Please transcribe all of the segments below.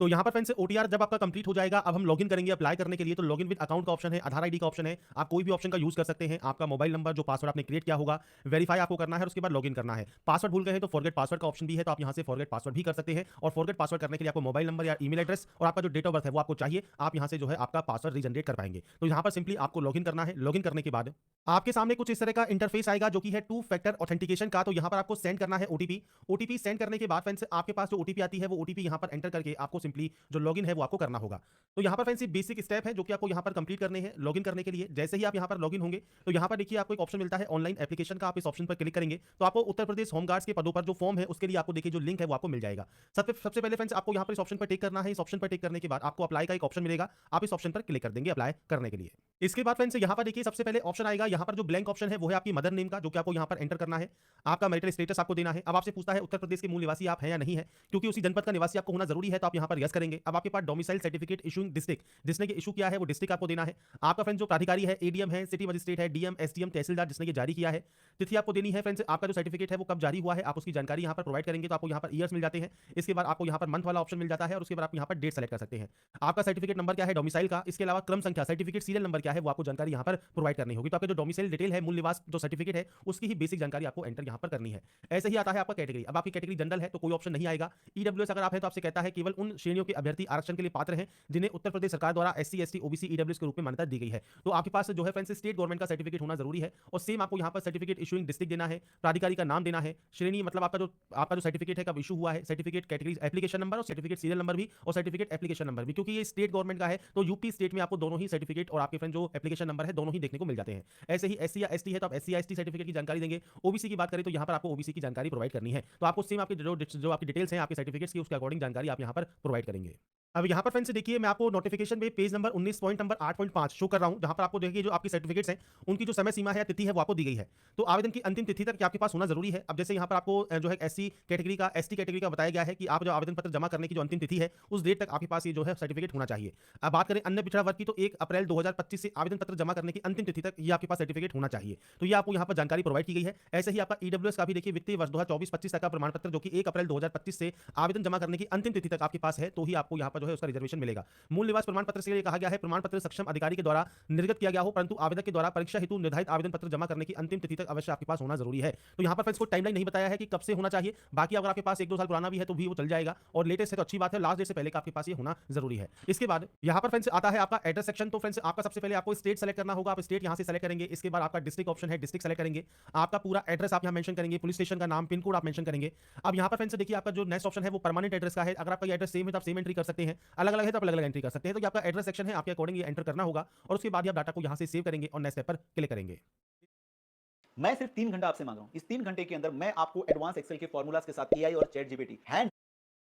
तो यहाँ पर फ्रेंड्स ओटीआर जब आपका कंप्लीट हो जाएगा, अब हम लॉगिन करेंगे अप्लाई करने के लिए। तो लॉगिन विद अकाउंट का ऑप्शन है, आधार आईडी का ऑप्शन है, आप कोई भी ऑप्शन का यूज कर सकते हैं। आपका मोबाइल नंबर जो पासवर्ड आपने क्रिएट किया होगा, वेरीफाई आपको करना है और उसके बाद लॉगिन करना है। पासवर्ड भूल गए हैं तो फॉरगेट पासवर्ड का ऑप्शन भी है, तो आप यहाँ से फॉरगेट पासवर्ड भी कर सकते हैं। और फॉरगेट पासवर्ड करने के लिए आपको मोबाइल नंबर या ईमेल एड्रेस और आपका जो डेट ऑफ बर्थ है वो आपको चाहिए। आप यहाँ से जो है आपका पासवर्ड रीजनरेट कर पाएंगे। तो यहाँ पर सिंपली आपको लॉगिन करना है। लॉगिन करने के बाद आपके सामने कुछ इस तरह का इंटरफेस आएगा जो कि है टू फैक्टर ऑथेंटिकेशन का। तो यहाँ पर आपको सेंड करना है ओटीपी। ओटीपी सेंड करने के बाद फ्रेंड्स आपके पास जो ओटीपी आती है वो ओटीपी यहाँ पर एंटर करके आपको सिंपली जो लॉगिन है वो आपको करना होगा। तो यहाँ पर फ्रेंड्स बेसिक स्टेप है जो कि आपको यहाँ पर कंप्लीट करने हैं लॉगिन करने के लिए। जैसे ही आप यहाँ पर लॉगिन होंगे तो यहाँ पर देखिए आपको एक ऑप्शन मिलता है ऑनलाइन एप्लीकेशन का। आप इस ऑप्शन पर क्लिक करेंगे तो आपको उत्तर प्रदेश होमगार्ड्स के पदों पर जो फॉर्म है उसके लिए आपको देखिए जो लिंक है वो आपको मिल जाएगा। सबसे पहले फ्रेंड्स आपको यहाँ पर इस ऑप्शन पर टिक करना है। इस ऑप्शन पर टिक करने के बाद आपको अप्लाई का एक ऑप्शन मिलेगा, आप इस ऑप्शन पर क्लिक कर देंगे अप्लाई करने के लिए। इसके बाद फ्रेंड्स यहाँ पर देखिए सबसे पहले ऑप्शन आएगा, यहाँ पर जो ब्लैंक ऑप्शन है वो है आपकी मदर नेम का, जो कि आपको यहाँ पर एंटर करना है। आपका मैरिटल स्टेटस आपको देना है। अब आपसे पूछता है उत्तर प्रदेश के मूल निवासी आप हैं या नहीं है, क्योंकि उसी जनपद का निवासी आपको होना जरूरी है, तो आप यहाँ पर यस करेंगे। अब आपके पास डोमिसाइल सर्टिफिकेट इशूइंग डिस्ट्रिक्ट, जिसने कि इशू किया है वो डिस्ट्रिक्ट आपको देना है। आपका फ्रेंड्स जो प्राधिकारी है एडीएम है, सिटी मजिस्ट्रेट है, डीएम, एसडीएम, तहसीलदार जिसने कि जारी किया है। तिथि आपको देनी है फ्रेंड्स, आपका जो सर्टिफिकेट है वो कब जारी हुआ है आप उसकी जानकारी यहाँ पर प्रोवाइड करेंगे। तो आपको यहाँ पर ईयर्स मिल जाते हैं। इसके बाद आपको यहाँ पर मंथ वाला ऑप्शन मिल जाता है और उसके बाद आप यहाँ पर डेट सेलेक्ट कर सकते हैं। आपका सर्टिफिकेट नंबर क्या है डोमिसाइल का, इसके अलावा क्रम संख्या सर्टिफिकेट सीरियल नंबर क्या है वो आपको जानकारी यहाँ पर प्रोवाइड करनी होगी। तो आपका जो डोमिसाइल डिटेल है, मूल निवास जो सर्टिफिकेट है उसकी ही बेसिक जानकारी आपको एंटर यहाँ पर करनी है। ऐसे ही आता है आपका कैटेगरी। अब आपकी कैटेगरी जनरल है तो कोई ऑप्शन नहीं आएगा। ईडब्ल्यूएस अगर आप है तो आपसे कहता है केवल उन श्रेणियों के अभ्यर्थी आरक्षण के लिए पात्र हैं जिन्हें उत्तर प्रदेश सरकार द्वारा एससी, एसटी, ओबीसी, ईडब्ल्यूएस के रूप में मान्यता दी गई है। तो आपके पास जो है फ्रेंड्स स्टेट गवर्नमेंट का सर्टिफिकेट होना जरूरी है। और सेम आपको यहाँ पर सर्टिफिकेट इशूइंग डिस्ट्रिक्ट देना है, प्राधिकारी का नाम देना है, श्रेणी मतलब आपका जो सर्टिफिकेट है कब इशू हुआ है, सर्टिफिकेट कैटेगरी एप्लीकेशन नंबर और सर्टिफिकेट सीरियल नंबर भी और सर्टिफिकेट एप्लीकेशन नंबर भी, क्योंकि ये स्टेट गवर्नमेंट का है तो यूपी स्टेट में आपको दोनों ही सर्टिफिकेट और आपके फ्रेंड जो एप्लीकेशन नंबर है दोनों ही देखने को मिल जाते हैं। ऐसे ही एससी या एसटी है तो आप एससी या एसटी सर्टिफिकेट की जानकारी देंगे। ओबीसी की बात करें तो यहाँ पर आपको ओबीसी की जानकारी प्रोवाइड करनी है। तो आपको सेम आपकी जो आपकी डिटेल्स हैं आपके सर्टिफिकेट्स की उसके अकॉर्डिंग जानकारी आप यहाँ पर प्रोवाइड करेंगे। अब यहाँ पर फ्रेंड्स देखिए मैं आपको नोटिफिकेशन में page number 19 point number 8.5 show कर रहा हूँ, जहाँ पर आपको देखिए जो आपकी सर्टिफिकेट्स हैं उनकी जो समय सीमा है या तिथि है वो आपको दी गई है। तो आवेदन की अंतिम तिथि तक आपके पास होना जरूरी है। अब जैसे यहाँ पर आपको जो है एससी कैटेगरी का, एसटी कैटेगरी का बताया गया है कि आप जो आवेदन पत्र जमा करने की जो अंतिम तिथि है उस डेट तक आपके पास ये जो है सर्टिफिकेट होना चाहिए। अब बात करें अन्य पिछड़ा वर्ग की तो 1 अप्रैल 2025 से आवेदन पत्र जमा करने की अंतिम तिथि तक ये आपके पास सर्टिफिकेट होना चाहिए। तो ये आपको यहाँ पर जानकारी प्रोवाइड की गई है। ऐसे ही आपका ईडब्ल्यूएस का भी देखिए वित्तीय वर्ष 2024-25 तक का प्रमाण पत्र जो कि 1 अप्रैल 2025 से आवेदन जमा करने की अंतिम तिथि तक आपके पास है, तो ही आपको यहाँ पर जो है उसका रिजर्वेशन मिलेगा। मूल निवास प्रमाण पत्र से कहा गया है प्रमाण पत्र सक्षम अधिकारी के द्वारा निर्गत किया गया हो, परंतु आवेदक के द्वारा परीक्षा हेतु निर्धारित आवेदन पत्र जमा करने की अंतिम तिथि तक अवश्य आपके पास होना जरूरी है। तो यहाँ पर फ्रेंड्स को टाइमलाइन नहीं बताया है कि कब से होना चाहिए। बाकी अगर आपके पास 1-2 साल पुराना भी है तो भी वो चल जाएगा, और लेटेस्ट है तो अच्छी बात है, लास्ट डेट से पहले का आपके पास ये होना जरूरी है। इसके बाद यहाँ पर फ्रेंड्स आता है आपका एड्रेस सेक्शन। तो फ्रेंड्स आपका सबसे पहले आपको स्टेट सेलेक्ट करना होगा, आप स्टेट यहाँ से सेलेक्ट करेंगे। इसके बाद आपका डिस्ट्रिक्ट ऑप्शन है, डिस्ट्रिक्ट सेलेक्ट करेंगे। आपका पूरा एड्रेस आप यहाँ मेंशन करेंगे, पुलिस स्टेशन का नाम, पिन कोड आप मेंशन करेंगे। अब यहाँ पर फ्रेंड्स देखिए आपका जो नेक्स्ट ऑप्शन है वो परमानेंट एड्रेस का है। अगर आपका एड्रेस सेम है तो आप सेम एंट्री कर सकते हैं, अलग अलग है तो आप अलग अलग एंट्री कर सकते हैं। तो ये आपका एड्रेस सेक्शन है, आपके अकॉर्डिंग ये एंटर करना होगा और उसके बाद आप डाटा को यहाँ से सेव करेंगे और नेक्स्ट स्टेप पर क्लिक करेंगे। मैं सिर्फ 3 घंटा आपसे मांग रहा हूं। इस 3 घंटे के अंदर मैं आपको एडवांस एक्सेल के फॉर्मूलाज के साथ एआई और चैट जीपीटी हैंड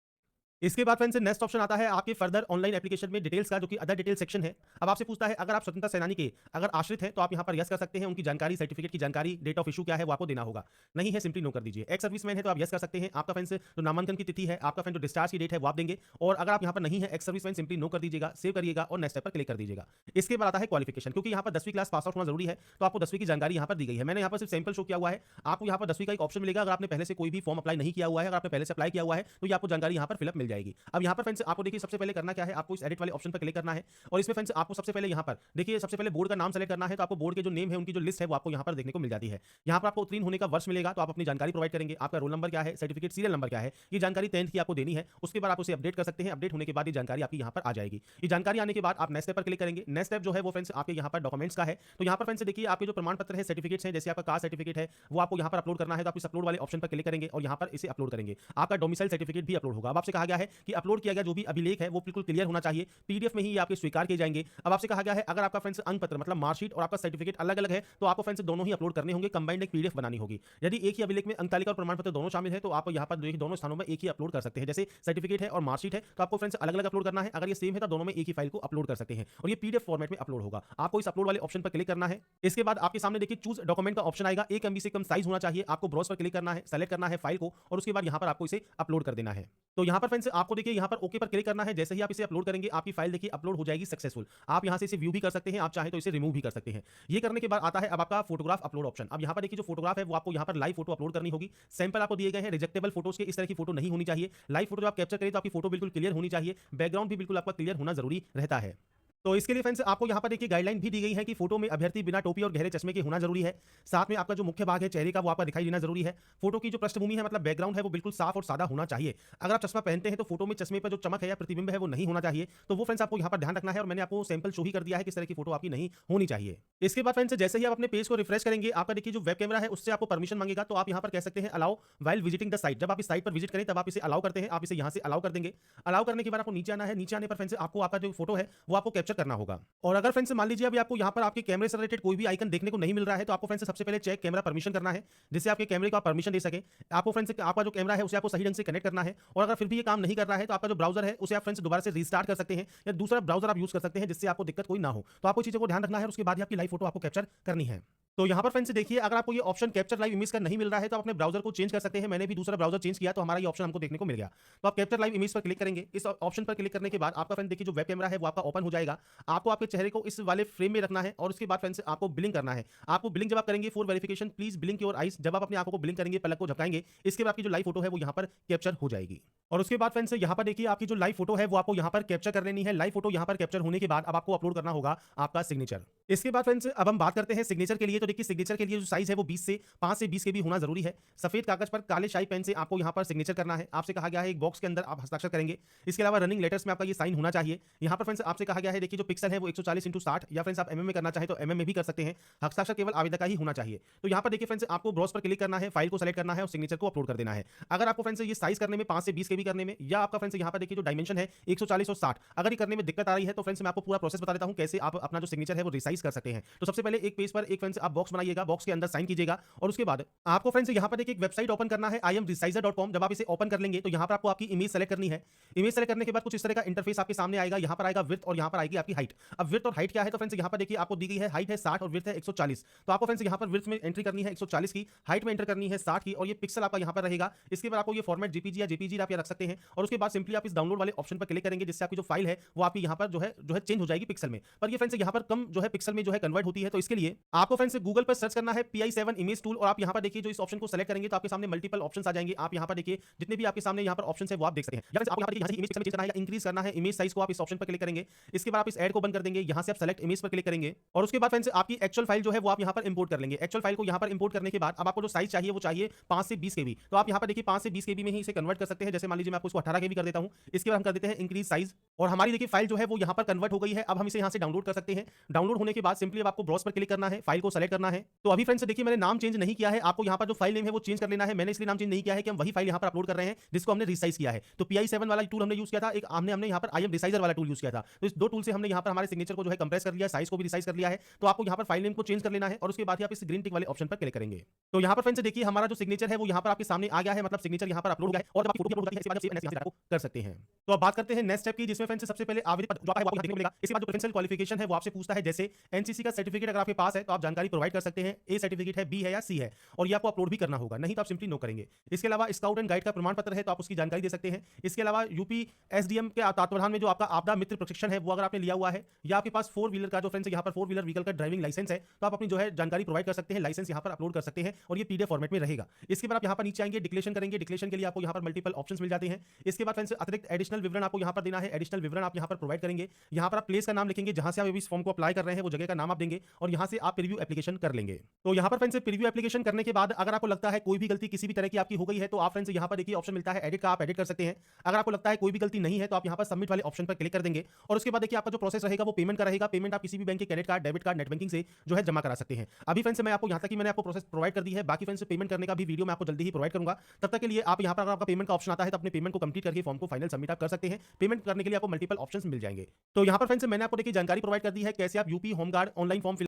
इसके बाद फ्रेंड्स नेक्स्ट ऑप्शन आता है आपके फर्दर ऑनलाइन एप्लीकेशन में डिटेल्स का, जो कि अदर डिटेल सेक्शन है। अब आपसे पूछता है अगर आप स्वतंत्रता सेनानी के अगर आश्रित हैं तो आप यहां पर यस कर सकते हैं, उनकी जानकारी, सर्टिफिकेट की जानकारी, डेट ऑफ इशू क्या है वो आपको देना होगा। नहीं है सिंपली नो कर दीजिए। एक्स सर्विसमैन है तो आप यस कर सकते हैं। आपका फ्रेंड्स जो नामांकन की तिथि है, आपका फ्रेंड जो डिस्चार्ज की डेट है वो आप देंगे। और अगर आप यहां पर नहीं है एक्स सर्विसमैन, सिंपली नो कर दीजिएगा, सेव करिएगा और नेक्स्ट स्टेप पर क्लिक कर दीजिएगा। इसके बाद आता है क्वालिफिकेशन, क्योंकि यहाँ पर 10वीं क्लास पास आउट होना जरूरी है तो आपको 10वीं की जानकारी यहाँ पर दी गई है। मैंने यहाँ पर सिर्फ सैंपल शो किया हुआ है। आपको यहाँ पर 10वीं का एक ऑप्शन मिलेगा। अगर आपने पहले से कोई भी फॉर्म अप्लाई नहीं किया हुआ है, अगर आपने पहले से अप्लाई किया हुआ है तो ये आपको जानकारी यहाँ पर फिलअप मिल जाएगी। अब यहाँ पर फ्रेंड्स आपको देखिए सबसे पहले करना क्या है, आपको इस एडिट वाले ऑप्शन पर क्लिक करना है और इसमें फ्रेंड्स आपको सबसे पहले यहाँ पर देखिए सबसे पहले बोर्ड का नाम सेलेक्ट करना है। तो आपको बोर्ड के जो नेम है उनकी जो लिस्ट है वो आपको यहाँ पर देखने को मिल जाती है। यहाँ पर आपको उत्तीर्ण होने का वर्ष मिलेगा तो आप अपनी जानकारी प्रोवाइड करेंगे। आपका रोल नंबर क्या है, सर्टिफिकेट सीरियल नंबर क्या है, ये जानकारी 10th की आपको देनी है। उसके बाद आप उसे अपडेट कर सकते हैं। अपडेट होने के बाद ये जानकारी आपकी यहाँ पर आ जाएगी। ये जानकारी आने के बाद आप नेक्स्ट स्टेप पर क्लिक करेंगे। नेक्स्ट स्टेप जो है वो फ्रेंड्स आपके यहाँ पर डॉक्यूमेंट्स का है। तो यहाँ पर फ्रेंड्स देखिए आपके जो प्रमाण पत्र है, सर्टिफिकेट्स हैं, जैसे आपका कास्ट सर्टिफिकेट है वो आपको यहाँ पर अपलोड करना है। तो आप इस अपलोड वाले ऑप्शन पर क्लिक करेंगे और यहाँ पर इसे अपलोड करेंगे। आपका डोमिसाइल सर्टिफिकेट भी अपलोड होगा। अब आपसे कहा गया है कि अपलोड किया गया जो भी अभिलेख है वो बिल्कुल क्लियर होना चाहिए, पीडीएफ में ही आपके स्वीकार किए जाएंगे। अब आपसे कहा गया है अगर आपका फ्रेंड्स अंक पत्र मतलब मार्कशीट और आपका सर्टिफिकेट अलग अलग है तो आपको फ्रेंड्स दोनों ही अपलोड करने होंगे, कंबाइंड एक पीडीएफ बनानी होगी। यदि एक ही अभिलेख में अंक तालिका और प्रमाण पत्र दोनों शामिल है तो आप यहाँ पर दोनों स्थानों में एक ही अपलोड कर सकते हैं। जैसे सर्टिफिकेट है और मार्कशीट है तो आपको फ्रेंड्स अलग अलग अपलोड करना है। अगर ये सेम है तो दोनों में एक ही फाइल को अपलोड कर सकते हैं और ये पीडीएफ फॉर्मेट में अपलोड होगा। आपको इस अपलोड वाले ऑप्शन पर क्लिक करना है। इसके बाद आपके सामने देखिए चूज डॉक्यूमेंट का ऑप्शन आएगा। 1 MB से कम साइज होना चाहिए। आपको ब्राउज पर क्लिक करना है, सेलेक्ट करना है फाइल को और उसके बाद यहाँ पर आपको इसे अपलोड कर देना है। तो यहाँ पर फ्रेंड्स फ्रेंड्स आपको देखिए यहाँ पर ओके पर क्लिक करना है। जैसे ही आप इसे अपलोड करेंगे आपकी फाइल देखिए अपलोड हो जाएगी सक्सेसफुल। आप यहाँ से इसे व्यू भी कर सकते हैं, आप चाहे तो इसे रिमूव भी कर सकते हैं। ये करने के बाद आता है अब आपका फोटोग्राफ अपलोड ऑप्शन। अब यहाँ पर देखिए जो फोटोग्राफ है वो आपको यहाँ पर लाइव फोटो अपलोड करनी होगी। सैंपल आपको दिए गए हैं रिजेक्टेबल फोटोज के, इस तरह की फोटो नहीं होनी चाहिए। लाइव फोटो जब आप कैप्चर करें तो आपकी फोटो बिल्कुल क्लियर होनी चाहिए, बैकग्राउंड भी बिल्कुल आपका क्लियर होना जरूरी रहता है। तो इसके लिए फ्रेंड्स आपको यहाँ पर देखिए गाइडलाइन भी दी गई है कि फोटो में अभ्यर्थी बिना टोपी और गहरे चश्मे के होना जरूरी है। साथ में आपका जो मुख्य भाग है चेहरे का वो आपका दिखाई देना जरूरी है। फोटो की जो पृष्ठभूमि है मतलब बैकग्राउंड है वो बिल्कुल साफ और सादा होना चाहिए। अगर आप चश्मा पहनते हैं तो फोटो में चश्मे पर जो चमक है या प्रतिबिंब है वो नहीं होना चाहिए। तो वो फ्रेंड्स आपको यहाँ पर ध्यान रखना है और मैंने आपको सैंपल शो ही कर दिया है किस तरह की फोटो आपकी नहीं होनी चाहिए। इसके बाद फ्रेंड्स जैसे ही आप अपने पेज को रिफ्रेश करेंगे आपका देखिए जो वेब कैमरा है उससे आपको परमिशन मांगेगा, तो आप यहाँ पर कह सकते हैं allow while visiting the site. जब आप इस साइट पर विजिट करें तब आप इसे अलाउ करते हैं, आप इसे यहाँ से अलाउ कर देंगे। अलाउ करने के बाद आपको नीचे आना है। नीचे आने पर फ्रेंड्स आपको आपका जो फोटो है वो आपको कैप्चर करना होगा। और अगर फ्रेंड्स मान लीजिए अभी आपको यहाँ पर आपके कैमरे से रिलेटेड कोई भी आइकन देखने को नहीं मिल रहा है तो आपको फ्रेंड्स सबसे पहले चेक कैमरा परमिशन करना है, जिससे आपके कैमरे को आप परमिशन दे सके। आपको फ्रेंड्स आपका जो कैमरा है उसे आपको सही ढंग से कनेक्ट करना है। और अगर फिर भी ये काम नहीं कर रहा है तो आपका जो ब्राउजर है उसे आप फ्रेंड्स दोबारा से रीस्टार्ट कर सकते हैं या दूसरा ब्राउजर आप यूज कर सकते हैं, जिससे आपको दिक्कत कोई ना हो। तो आपको चीजों को ध्यान रखना है, उसके बाद ही आपकी लाइव फोटो आपको कैप्चर करनी है। तो यहाँ पर फ्रेंड्स देखिए अगर आपको ये ऑप्शन कैप्चर लाइव इमेज का नहीं मिल रहा है तो आप अपने ब्राउजर को चेंज कर सकते हैं। मैंने भी दूसरा ब्राउजर चेंज किया तो हमारा ये ऑप्शन हमको देखने को मिल गया। तो आप कैप्चर लाइव इमेज पर क्लिक करेंगे। इस ऑप्शन पर क्लिक करने के बाद आपका फ्रेंड देखिए जो वेब कैमरा है वो आपका ओपन हो जाएगा। आपको आपके चेहरे को इस वाले फ्रेम में रखना है और उसके बाद फ्रेंड्स आपको ब्लिंक करना है। आपको ब्लिंक जब आप करेंगे for verification please blink your eyes, जब आप अपनी आंखों को ब्लिंक करेंगे पलक को झपकाएंगे इसके बाद आपकी जो लाइव फोटो है वो यहाँ पर कैप्चर हो जाएगी। और उसके बाद फ्रेंड्स यहाँ पर देखिए आपकी जो लाइव फोटो है वो आपको यहाँ पर कैप्चर कर लेनी है। लाइव फोटो यहाँ पर कैप्चर होने के बाद अब आपको अपलोड करना होगा आपका सिग्नेचर। इसके बाद फ्रेंड्स अब हम बात करते हैं सिग्नेचर के लिए। तो देखिए सिग्नेचर के लिए जो साइज है वो 5 से 20 के भी होना जरूरी है। सफेद कागज पर काले शाही पेन से आपको यहाँ पर सिग्नेचर करना है। आपसे कहा गया है एक बॉक्स के अंदर आप हस्ताक्षर करेंगे। इसके अलावा रनिंग लेटर्स में आपका ये साइन होना चाहिए। यहाँ पर फ्रेंड्स आपसे कहा गया है देखिए जो पिक्सल है वो 140x60 या फ्रेंड्स आप mm में करना चाहे तो mm में भी कर सकते हैं। हस्ताक्षर केवल आवेदक का ही होना चाहिए। तो यहाँ पर देखिए फ्रेंड्स आपको ब्राउज पर क्लिक करना है, फाइल को सेलेक्ट करना है और सिग्नेचर को अपलोड कर देना है। अगर आपको फ्रेंड्स ये साइज करने में 5 से 20 के भी करने में या आपका फ्रेंड्स यहाँ पर देखिए जो डायमेंशन है 140 और 60 अगर ये करने में दिक्कत आ रही है तो फ्रेंड्स मैं आपको पूरा प्रोसेस बता देता हूँ कैसे आप अपना जो सिग्नेचर है वो रिसाइज कर सकते हैं। तो सबसे पहले एक पेज पर एक फ्रेंड्स आप बॉक्स बनाइएगा, बॉक्स के अंदर साइन कीजिएगा और उसके बाद आपको फ्रेंड्स यहाँ पर देखिए एक वेबसाइट ओपन करना है imresizer.com। जब आप इसे ओपन कर लेंगे तो यहाँ पर आपको आपकी इमेज सेलेक्ट करनी है। इमेज सेलेक्ट करने के बाद कुछ इस तरह का इंटरफेस आपके सामने आएगा। यहाँ पर आएगा विड्थ और यहाँ पर आएगी आपकी हाइट। अब विड्थ और हाइट क्या है तो फ्रेंड्स यहाँ पर देखिए आपको दी गई है हाइट है 60 और विड्थ है 140। तो आपको फ्रेंड्स यहाँ पर विड्थ में एंट्री करनी है 140 की, हाइट में एंटर करनी है 60 की और ये पिक्सल आपका यहाँ पर रहेगा। इसके बाद आपको ये फॉर्मेट जेपीजी या जेपीजी आप रख सकते हैं और उसके बाद सिंपली आप इस डाउनलोड वाले ऑप्शन पर क्लिक करेंगे, जिससे आपकी जो फाइल है वो आपकी यहाँ पर जो है चेंज हो जाएगी पिक्सल में। पर ये फ्रेंड्स यहाँ पर कम जो है पिक्सल में जो है कन्वर्ट होती है। तो इसके लिए आपको फ्रेंड्स गूगल पर सर्च करना है PI7 इमेज टूल और आप यहाँ पर देखिए जो इस ऑप्शन को सेलेक्ट करेंगे तो आपके सामने मल्टीपल ऑप्शंस आ जाएंगे। आप यहाँ पर देखिए जितने भी आपके सामने यहाँ पर ऑप्शंस है वो आप देख सकते हैं। या आपको यहाँ पर यहाँ से इमेज पिक्सल में चेंज करना है या इंक्रीज करना है इमेज साइज को, आप इस ऑप्शन पर क्लिक करेंगे। इसके बाद आप इस ऐड को बंद कर देंगे, यहाँ से आप सेलेक्ट इमेज पर क्लिक करेंगे और उसके बाद फ्रेंड्स आपकी एक्चुअल फाइल जो है वो आप यहाँ पर इंपोर्ट कर लेंगे। एक्चुअल फाइल को यहाँ पर इंपोर्ट करने के बाद अब आपको जो साइज चाहिए वो चाहिए 5 से 20 केबी। तो आप यहाँ पर देखिए 5 से 20 केबी में ही इसे कन्वर्ट कर सकते हैं। जैसे मान लीजिए मैं आपको इसको 18 केबी कर देता हूँ। इसके बाद हम कर देते हैं इंक्रीज साइज और हमारी देखिए फाइल जो है वो यहाँ पर कन्वर्ट हो गई है। अब हम इसे यहाँ से डाउनलोड कर सकते हैं। डाउनलोड होने के बाद सिंपली अब आपको ब्राउज पर क्लिक करना है, फाइल को सेलेक्ट करना है। तो अभी फ्रेंड्स देखिए मैंने नाम चेंज नहीं किया है, आपको यहाँ पर जो फाइल नेम है वो चेंज कर लेना है। मैंने इसलिए नाम चेंज नहीं किया है कि हम वही फाइल यहाँ पर अपलोड कर रहे हैं जिसको हमने रिसाइज किया है। तो PI7 वाला टूल हमने यूज किया था, एक हमने यहाँ पर imresizer वाला टूल यूज किया था। तो इस दो टूल से हमने यहाँ पर हमारे सिग्नेचर को जो है कंप्रेस कर लिया, साइज को भी रिसाइज कर लिया है। तो आपको यहाँ पर फाइल नेम को चेंज कर लेना है और उसके बाद ही आप इस ग्रीन टिक वाले ऑप्शन पर क्लिक करेंगे। तो यहाँ पर फ्रेंड्स देखिए हमारा जो सिग्नेचर है वो यहाँ पर आपके सामने आ गया है, मतलब सिग्नेचर यहाँ पर अपलोड हो गया है और जब आपकी फोटो अपलोड होती है इसके बाद आप यहाँ से कर सकते हैं। तो अब बात करते हैं नेक्स्ट स्टेप की, जिसमें फ्रेंड्स सबसे पहले आवेदन जो आपको देखने को मिलेगा। इसके बाद जो प्रोफेशनल क्वालिफिकेशन है वो आपसे पूछता है, जैसे NCC का सर्टिफिकेट अगर आपके पास है तो आप जानकारी प्रोवाइड कर सकते हैं, A सर्टिफिकेट है, B है या C है, और ये आपको अपलोड भी करना होगा, नहीं तो आप सिंपली नो करेंगे। इसके अलावा स्काउट एंड गाइड का प्रमाण पत्र है तो आप उसकी जानकारी दे सकते हैं। इसके अलावा यूपी SDM के तत्वाधान में जो आपका आपदा मित्र प्रशिक्षण है वो अगर आपने लिया हुआ है, या आपके पास 4 व्हीलर का जो फ्रेंड्स यहाँ पर 4 व्हीलर व्हीकल का ड्राइविंग लाइसेंस है तो आप अपनी जो है जानकारी प्रोवाइड कर सकते हैं, लाइसेंस यहाँ पर अपलोड कर सकते हैं और ये PDF फॉर्मेट में रहेगा। इसके बाद आप यहाँ पर नीचे आएंगे, डिक्लेरेशन करेंगे। डिक्लेरेशन के लिए आपको यहाँ पर मल्टीपल ऑप्शंस मिल जाते हैं। इसके बाद फ्रेंड्स अतिरिक्त एडिशनल विवरण आपको यहाँ पर देना है, एडिशनल विवरण आप यहाँ पर प्रोवाइड करेंगे। यहाँ पर आप प्लेस का नाम लिखेंगे, जहां से आप इस फॉर्म को अप्लाई कर रहे हैं वो जगह का नाम आप देंगे और यहाँ से आप प्रीव्यू एप्लीकेशन कर लेंगे। तो यहाँ पर फ्रेंड्स प्रीव्यू एप्लीकेशन करने के बाद अगर आपको लगता है कोई भी गलती किसी भी तरह की आपकी हो गई है तो आप फ्रेंड्स यहाँ पर देखिए ऑप्शन मिलता है एडिट का, आप एडिट कर सकते हैं। अगर आपको लगता है कोई भी गलती नहीं है तो आप यहाँ पर सबमिट वाले ऑप्शन पर क्लिक कर देंगे और उसके बाद देखिए आपका जो प्रोसेस रहेगा वो पेमेंट का रहेगा। पेमेंट आप किसी भी बैंक के credit card, debit card, net banking से जो है जमा करा सकते हैं। अभी फ्रेंड्स मैं आपको यहाँ तक कि मैंने आपको प्रोसेस प्रोवाइड कर दी है, बाकी फ्रेंड्स पेमेंट करने का भी वीडियो मैं आपको जल्दी ही प्रोवाइड करूंगा। तब तक के लिए आप यहाँ पर अगर आपका पेमेंट का ऑप्शन आता है तो अपने पेमेंट को कंप्लीट करके फॉर्म को फाइनल सबमिट आप कर सकते हैं। पेमेंट करने के लिए आपको मल्टीपल ऑप्शंस मिल जाएंगे। तो यहाँ पर फ्रेंड्स मैंने आपको देखिए जानकारी प्रोवाइड कर दी है कैसे आप यूपी होमगार्ड ऑनलाइन फॉर्म